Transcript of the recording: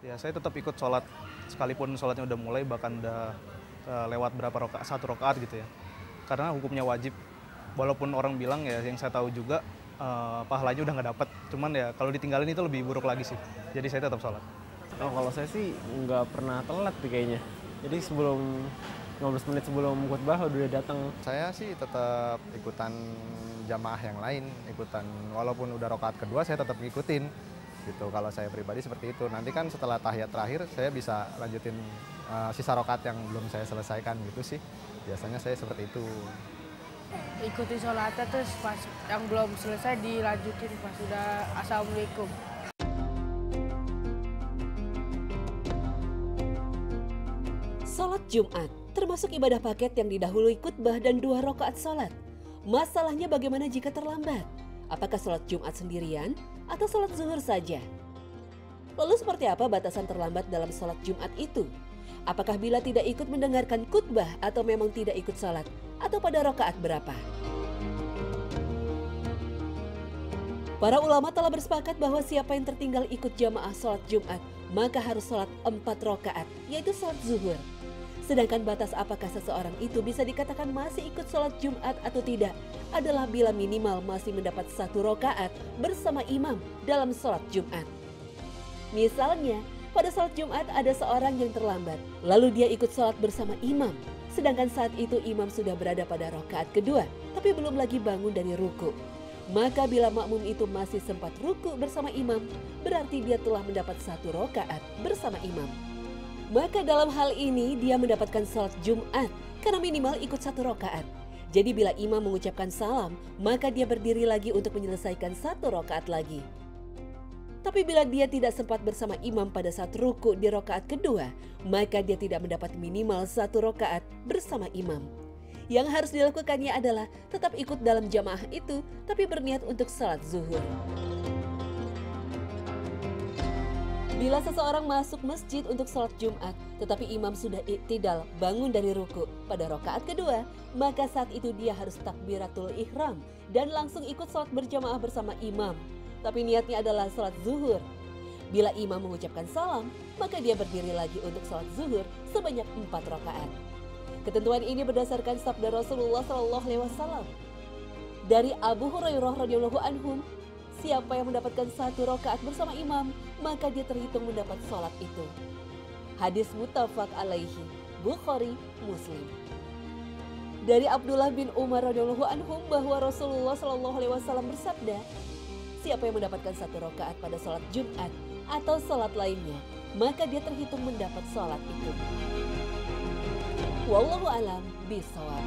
Ya saya tetap ikut sholat, sekalipun sholatnya udah mulai, bahkan udah lewat berapa rokaat, 1 rokaat gitu ya. Karena hukumnya wajib, walaupun orang bilang ya, yang saya tahu juga pahalanya udah nggak dapat. Cuman ya kalau ditinggalin itu lebih buruk lagi sih. Jadi saya tetap sholat. Oh, kalau saya sih nggak pernah telat sih kayaknya. Jadi sebelum 15 menit sebelum khutbah udah datang. Saya sih tetap ikutan jamaah yang lain, ikutan walaupun udah rokaat kedua saya tetap ngikutin gitu. Kalau saya pribadi seperti itu. Nanti kan setelah tahiyat terakhir saya bisa lanjutin sisa rokaat yang belum saya selesaikan gitu sih. Biasanya saya seperti itu. Ikuti sholatnya terus pas yang belum selesai dilanjutin pas sudah assalamualaikum. Salat Jumat termasuk ibadah paket yang didahului khutbah dan 2 rakaat salat. Masalahnya bagaimana jika terlambat? Apakah salat Jumat sendirian atau salat zuhur saja? Lalu seperti apa batasan terlambat dalam salat Jumat itu? Apakah bila tidak ikut mendengarkan khutbah atau memang tidak ikut salat? Atau pada rakaat berapa? Para ulama telah bersepakat bahwa siapa yang tertinggal ikut jamaah salat Jumat maka harus salat 4 rakaat, yaitu salat zuhur. Sedangkan batas apakah seseorang itu bisa dikatakan masih ikut sholat Jumat atau tidak adalah bila minimal masih mendapat 1 rakaat bersama imam dalam sholat Jumat. Misalnya, pada sholat Jumat ada seorang yang terlambat, lalu dia ikut sholat bersama imam. Sedangkan saat itu imam sudah berada pada rakaat kedua, tapi belum lagi bangun dari ruku. Maka bila makmum itu masih sempat ruku bersama imam, berarti dia telah mendapat 1 rakaat bersama imam. Maka dalam hal ini dia mendapatkan salat Jumat karena minimal ikut 1 rakaat. Jadi bila imam mengucapkan salam, maka dia berdiri lagi untuk menyelesaikan 1 rakaat lagi. Tapi bila dia tidak sempat bersama imam pada saat ruku di rakaat kedua, maka dia tidak mendapat minimal 1 rakaat bersama imam. Yang harus dilakukannya adalah tetap ikut dalam jamaah itu, tapi berniat untuk salat zuhur. Bila seseorang masuk masjid untuk sholat Jumat, tetapi imam sudah iktidal bangun dari ruku pada rakaat kedua, maka saat itu dia harus takbiratul ihram dan langsung ikut sholat berjamaah bersama imam. Tapi niatnya adalah sholat zuhur. Bila imam mengucapkan salam, maka dia berdiri lagi untuk sholat zuhur sebanyak 4 rakaat. Ketentuan ini berdasarkan sabda Rasulullah SAW. Dari Abu Hurairah radhiyallahu anhu, siapa yang mendapatkan 1 rakaat bersama imam, maka dia terhitung mendapat sholat itu. Hadis muttafaq alaihi, Bukhari, Muslim. Dari Abdullah bin Umar radhiyallahu anhum bahwa Rasulullah SAW bersabda, siapa yang mendapatkan 1 rakaat pada sholat Jumat atau sholat lainnya, maka dia terhitung mendapat sholat itu. Wallahu a'lam bishawab.